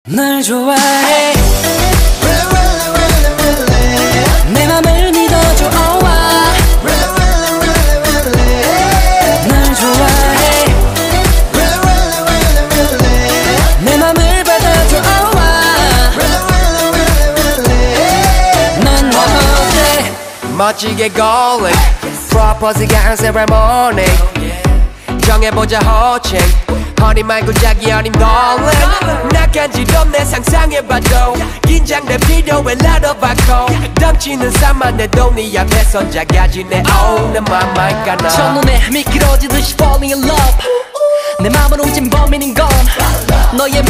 널 좋아해 내 맘을 믿어줘 널 좋아해 내 맘을 받아줘 넌 어때 멋지게 calling 프로포즈가 한 세레모니 정해보자 호칭 허니 말고 자기 어린 darling 나간지럽네 상상해봐도 긴장돼 필요해 나눠봐고 덩치는 산만해도 네 앞에선 작아지네 oh 내 맘만 가나 첫눈에 미끄러지듯이 falling in love 내 맘을 훔친 범인인 건 너의